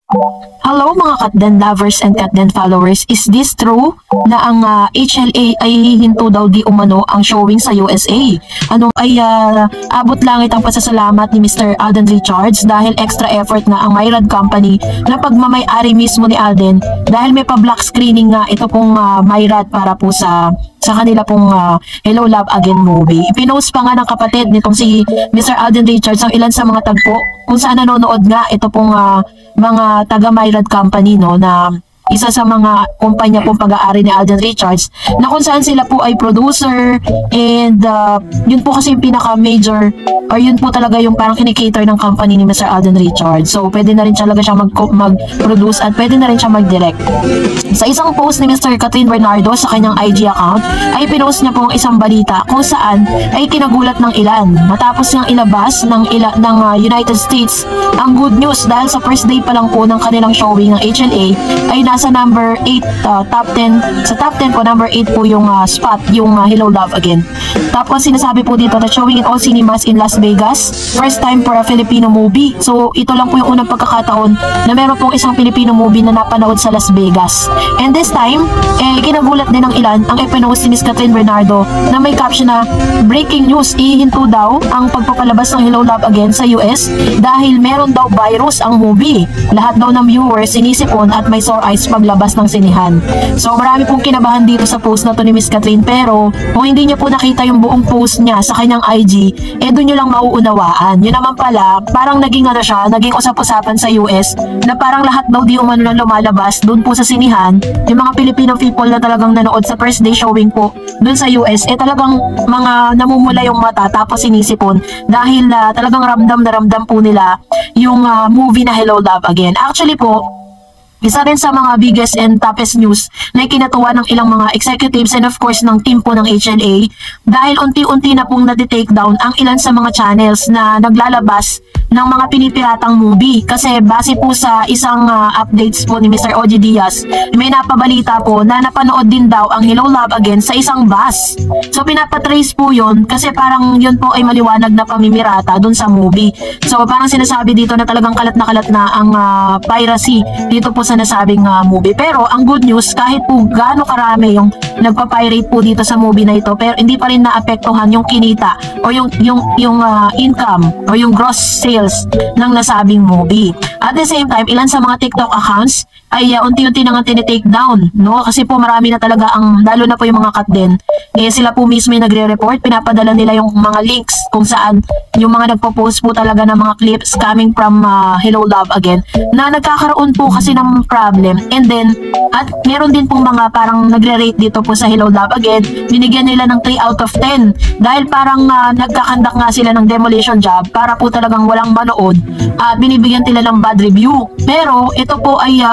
Hello mga Katden lovers and Katden followers, is this true na ang HLA ay hihinto daw di umano ang showing sa USA? Ano ay abot langit ang pasasalamat ni Mr. Alden Richards dahil extra effort nga ang Myrad Company na pagmamay-ari mismo ni Alden dahil may pa-black screening nga ito pong Myrad para po sa kanila pong Hello Love Again movie. Ipinost pa nga ng kapatid nitong si Mr. Alden Richards ang ilan sa mga tagpo kung saan nanonood nga ito pong mga taga Myrad Company, no, na isa sa mga kumpanya pong pag-aari ni Alden Richards na kung saan sila po ay producer and yun po kasi yung pinaka-major or yun po talaga yung parang kinikater ng company ni Mr. Alden Richards. So pwede na rin talaga siya mag-produce at pwede na rin siya mag-direct. Sa isang post ni Mr. Catherine Bernardo sa kanyang IG account ay pinost niya po ang isang balita kung saan ay kinagulat ng ilan matapos niyang ilabas ng United States ang good news dahil sa first day pa lang po ng kanilang showing ng HLA ay nasa number 8 top 10. Sa top 10 po number 8 po yung spot, yung Hello Love Again. Tapos sinasabi po dito na showing in all cinemas in Las Vegas, first time for a Filipino movie. So ito lang po yung unang pagkakataon na meron pong isang Filipino movie na napanood sa Las Vegas. And this time, kinagulat din ng ilan ang epinost ni Miss Catherine Bernardo na may caption na breaking news, ihinto daw ang pagpapalabas ng Hello Love Again sa US dahil meron daw virus ang movie. Lahat daw ng viewers sinisipon at may sore eyes paglabas ng sinihan. So marami pong kinabahan dito sa post na to ni Miss Catherine, pero kung hindi niyo po nakita yung buong post niya sa kanyang IG, doon niyo lang mauunawaan. Yun naman pala, parang naging naging usap-usapan sa US na parang lahat daw di umano na lumalabas doon po sa sinihan. Yung mga Filipino people na talagang nanood sa first day showing po doon sa US, talagang mga namumula yung mata tapos sinisipon dahil talagang ramdam na ramdam po nila yung movie na Hello Love Again. Actually po, isa rin sa mga biggest and toughest news na ikinatuwa ng ilang mga executives and of course ng team po ng HLA dahil unti-unti na pong na-take down ang ilan sa mga channels na naglalabas ng mga pinipiratang movie. Kasi base po sa isang updates po ni Mr. OG Diaz, may napabalita po na napanood din daw ang Hello Love Again sa isang bus. So pinapatrace po yun kasi parang yun po ay maliwanag na pamimirata dun sa movie. So parang sinasabi dito na talagang kalat na ang piracy dito po sa nasabing movie. Pero ang good news, kahit po gaano karami yung nagpa-pirate po dito sa movie na ito, pero hindi pa rin naapektuhan yung kinita o yung income o yung gross sales ng nasabing movie. At the same time, ilan sa mga TikTok accounts ay unti-unti nang tinitake down, no? Kasi po marami na talaga lalo na po yung mga Katden, sila po mismo yung nagre-report, pinapadala nila yung mga links kung saan yung mga nagpo-post po talaga ng mga clips coming from Hello Love Again na nagkakaroon po kasi ng problem. And then, at meron din pong mga parang nagre-rate dito po sa Hello Love Again, binigyan nila ng 3 out of 10 dahil parang nagkakandak nga sila ng demolition job para po talagang walang manood at binibigyan nila ng bad review. Pero ito po ay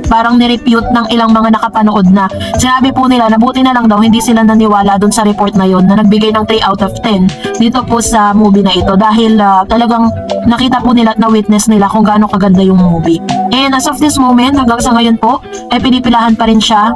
parang nirepute ng ilang mga nakapanood na. Sinabi po nila na buti na lang daw hindi sila naniwala dun sa report na yon na nagbigay ng 3 out of 10 dito po sa movie na ito dahil talagang nakita po nila at na-witness nila kung gaano kaganda yung movie. And as of this moment, hanggang sa ngayon po, ay pinipilahan pa rin siya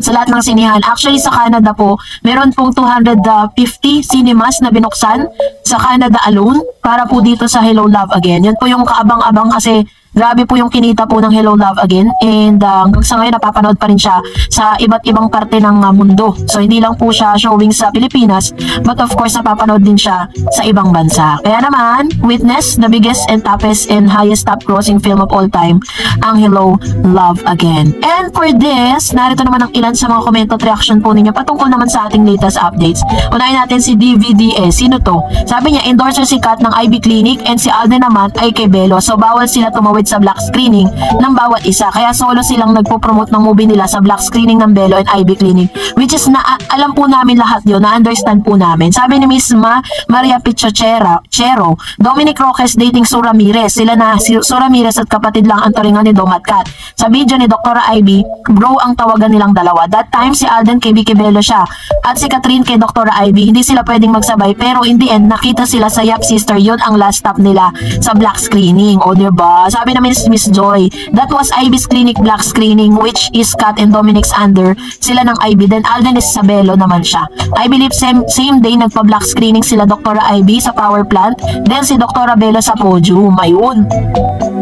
sa lahat ng sinihan. Actually sa Canada po, meron pong 250 cinemas na binuksan sa Canada alone para po dito sa Hello Love Again. Yan po yung kaabang-abang kasi grabe po yung kinita po ng Hello Love Again and hanggang sa ngayon napapanood pa rin siya sa iba't ibang parte ng mundo. So hindi lang po siya showing sa Pilipinas but of course napapanood din siya sa ibang bansa. Kaya naman, witness the biggest and toughest and highest top grossing film of all time, ang Hello Love Again. And for this, narito naman ang ilan sa mga comment at reaction po ninyo patungkol naman sa ating latest updates. Unahin natin si DVDS. Sino to? Sabi niya, endorser si Kat ng IB Clinic and si Alden naman ay kay Belo. So bawal sila tumawid sa black screening ng bawat isa. Kaya solo silang nagpo-promote ng movie nila sa black screening ng Belo and IB Clinic. Which is alam po namin lahat yun, na-understand po namin. Sabi ni Miss Maria Pichachero, Dominic Roques dating Sue Ramirez. Sila na, si Sue Ramirez at kapatid lang ang turingan ni Dom at Kat. Sa video ni Dr. IB, bro ang tawagan nilang dalawa. That time, si Alden kay Vicky Belo siya. At si Catherine kay Dr. IB. Hindi sila pwedeng magsabay. Pero in the end, nakita sila sa Yap Sister. Yun ang last stop nila sa black screening. O diba? Sabi sabi naman ni Miss Joy, that was Ivy's clinic black screening, which is Kat and Dominic's under. Sila ng Ivy, then Alden is Isabelo naman siya. I believe same day nagpa-black screening sila Dr. Ivy sa power plant, then si Dr. Belo sa podium. Ayun.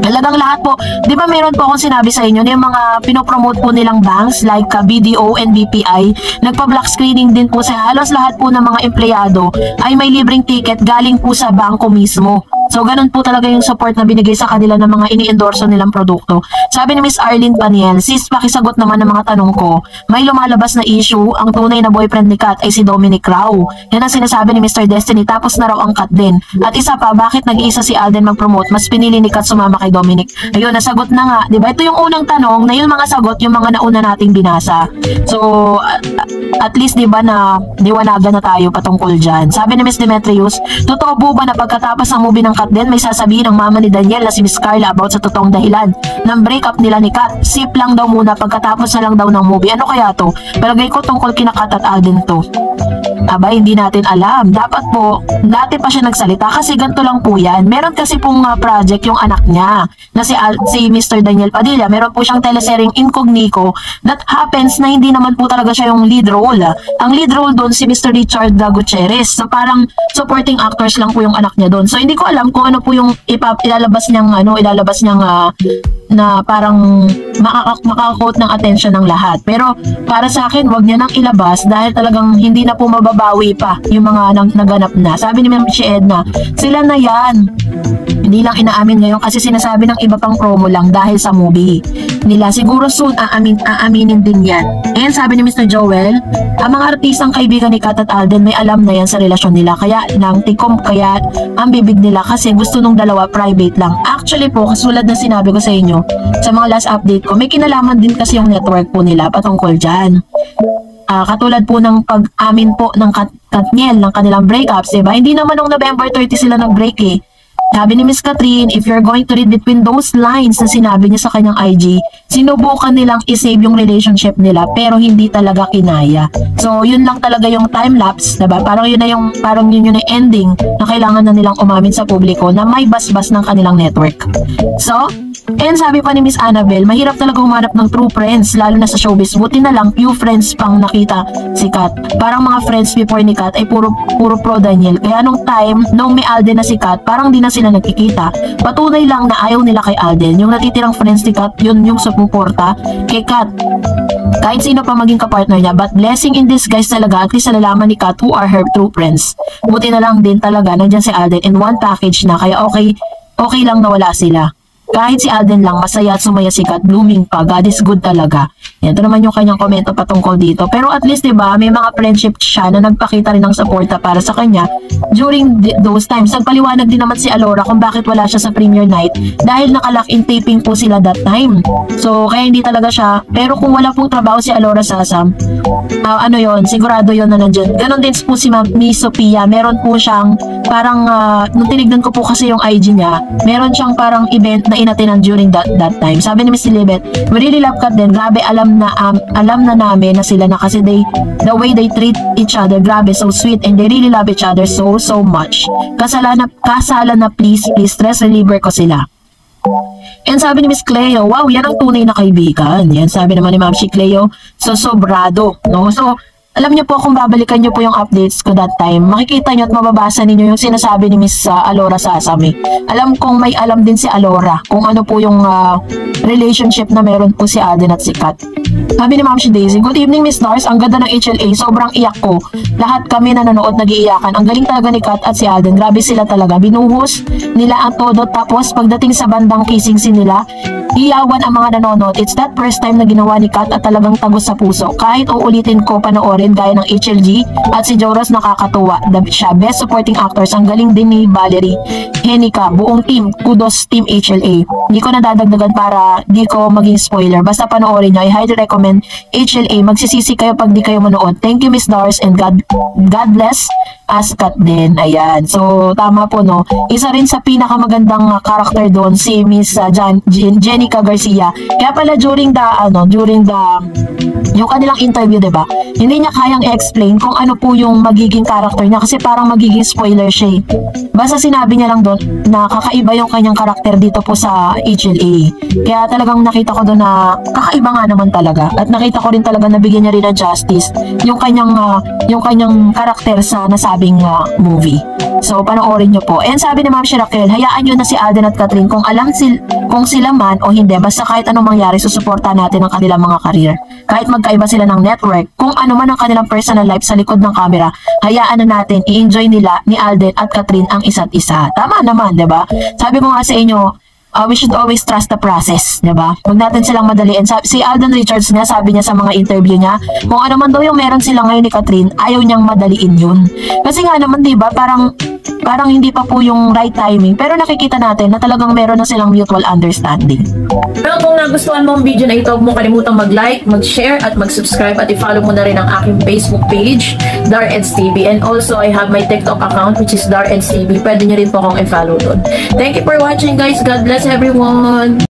Talagang lahat po, di ba meron po akong sinabi sa inyo, yung mga pinopromote po nilang banks like BDO and BPI, nagpa-black screening din po sa halos lahat po ng mga empleyado ay may libreng ticket galing po sa bangko mismo. So, ganun po talaga yung support na binigay sa kanila ng mga ini-endorso nilang produkto. Sabi ni Miss Arlene Paniel, sis, pakisagot naman ng mga tanong ko. May lumalabas na issue, ang tunay na boyfriend ni Kat ay si Dominic Rao. Yan ang sinasabi ni Mr. Destiny, tapos na raw ang Kat din. At isa pa, bakit nag-iisa si Alden mag-promote? Mas pinili ni Kat sumama kay Dominic. Ayun, nasagot na nga. Diba? Ito yung unang tanong, na yung mga sagot, yung mga nauna nating binasa. So, at least diba na diwanagan na tayo patungkol dyan. Sabi ni Miss Demetrius, totoo po ba na pagkatapos ng movie ng Kat din, may sasabihin ng mama ni Daniel na si Miss Carla about sa totoong dahilan ng breakup nila ni Kat? Sip lang daw muna, pagkatapos na lang daw ng movie. Ano kaya to? Palagay ko tungkol kina Kat at Alden to. Aba, hindi natin alam. Dapat po, dati pa siya nagsalita kasi ganito lang po yan. Meron kasi pong project yung anak niya na si Mr. Daniel Padilla. Meron po siyang teleseryeng Incognito that happens na hindi naman po talaga siya yung lead role. Ang lead role doon si Mr. Richard Gutierrez. So parang supporting actors lang po yung anak niya doon. So hindi ko alam kung ano po yung ilalabas niyang na parang makaka-quote ng attention ng lahat. Pero para sa akin, wag niya nang ilabas dahil talagang hindi na po mababawi pa yung mga naganap na. Sabi ni Ma'am si Edna, sila na yan. Hindi lang inaamin ngayon kasi sinasabi ng iba pang promo lang dahil sa movie nila. Siguro soon aaminin din yan. And sabi ni Mr. Joel, ang mga artistang kaibigan ni Kat at Alden may alam na yan sa relasyon nila. Kaya nang tikom kaya ang bibig nila kasi gusto nung dalawa private lang. Actually po, kasulad na sinabi ko sa inyo sa mga last update ko, may kinalaman din kasi yung network po nila patungkol dyan. Katulad po ng pag-amin po ng Katniel ng kanilang breakups, diba? Hindi naman nung November 30 sila nag-break eh. Sabi ni Miss Catherine, if you're going to read between those lines na sinabi niya sa kanyang IG, sinubukan nilang isave yung relationship nila pero hindi talaga kinaya. So, yun lang talaga yung time-lapse, diba? Parang yun yung ending na kailangan na nilang umamin sa publiko na may basbas ng kanilang network. So, and sabi pa ni Miss Annabelle, mahirap talaga humanap ng true friends, lalo na sa showbiz. Buti na lang, few friends pang nakita si Kat. Parang mga friends before ni Kat ay puro pro Daniel. Kaya nung may Alden na si Kat, parang di na sila nagkikita. Patunay lang na ayaw nila kay Alden. Yung natitirang friends ni Kat, yun yung sumuporta kay Kat. Kahit sino pa maging kapartner niya. But blessing in disguise talaga, at least nalalaman ni Kat who are her true friends. Buti na lang din talaga, nandyan si Alden in one package na, kaya okay lang na wala sila. Kahit si Alden lang, masaya at sumaya si Kat, blooming pa. God is good talaga. Yan, ito naman yung kanyang komento patungkol dito. Pero at least, diba, may mga friendship siya na nagpakita rin ng suporta para sa kanya during those times. Nagpaliwanag din naman si Alora kung bakit wala siya sa premiere night dahil nakalock-in taping po sila that time. So, kaya hindi talaga siya. Pero kung wala pong trabaho si Alora Sasam, sigurado yon na nandyan. Ganon din po si Miss Sophia. Meron po siyang parang, nung tinignan ko po kasi yung IG niya, meron siyang parang event na inatinan during that time. Sabi ni Miss Libet, we really love Kat din. Grabe, alam na namin na sila na kasi the way they treat each other, grabe, so sweet, and they really love each other so much. Kasala na please, stress reliever ko sila. And sabi ni Miss Cleo, wow, yan ang tunay na kaibigan. Yan, sabi naman ni Ma'am si Cleo, so sobrado, no? So, alam niyo po, kung babalikan niyo po yung updates ko that time, makikita niyo at mababasa niyo yung sinasabi ni Miss Alora Sasami. Alam kong may alam din si Alora kung ano po yung relationship na meron po si Alden at si Kat. Sabi ni Ma'am si Daisy, good evening Miss Nars, ang ganda ng HLA, sobrang iyak ko. Lahat kami na nanood nag-iiyakan. Ang galing talaga ni Kat at si Alden, grabe sila talaga. Binuhos nila ang todo, tapos pagdating sa bandang kissing scene nila, iyawan ang mga nanonood. It's that first time na ginawa ni Kat at talagang tagos sa puso. Kahit uulitin ko panoorin gaya ng HLG at si Joros, nakakatuwa. Siya, best supporting actors. Ang galing din ni Valerie Henica, buong team, kudos team HLA. Hindi ko nadadagdagan para di ko maging spoiler. Basta panoorin nyo. I highly recommend HLA. Magsisisi kayo pag di kayo manood. Thank you Miss Dars and God bless as Kat din. Ayan. So, tama po, no? Isa rin sa pinakamagandang karakter doon si Miss Jenny Janica Garcia. Kaya pala during the yung kanilang interview, 'di ba? Hindi niya kayang explain kung ano po yung magiging character niya kasi parang magiging spoiler siya. Basta sinabi niya lang doon na kakaiba yung kanyang karakter dito po sa HLA. Kaya talagang nakita ko doon na kakaiba nga naman talaga. At nakita ko rin talaga na bigyan niya rin ng justice yung kanyang karakter sa nasabing movie. So, panoorin nyo po. And sabi ni Ma'am Shirakel, hayaan nyo na si Alden at Catherine kung kung sila man o hindi, basta kahit anong mangyari, susuporta natin ang kanilang mga karir. Kahit magkaiba sila ng network, kung ano man ang kanilang personal life sa likod ng camera, hayaan na natin, i-enjoy nila ni Alden at Catherine ang isa't isa. Tama naman, 'di ba? Sabi ko nga sa inyo, we should always trust the process, 'di ba? Huwag natin silang madaliin. Si Alden Richards nga, sabi niya sa mga interview niya, kung ano man daw yung meron sila ngayon ni Catherine, ayaw niyang madaliin 'yun. Kasi nga naman, 'di ba, parang hindi pa po yung right timing, pero nakikita natin na talagang meron na silang mutual understanding. Pero kung nagustuhan mo ang video na ito, huwag mo kalimutang mag-like, mag-share, at mag-subscribe, at i-follow mo na rin ang aking Facebook page, Dareds TV. And also, I have my TikTok account, which is Dareds TV. Pwede nyo rin po akong i-follow doon. Thank you for watching, guys. God bless everyone!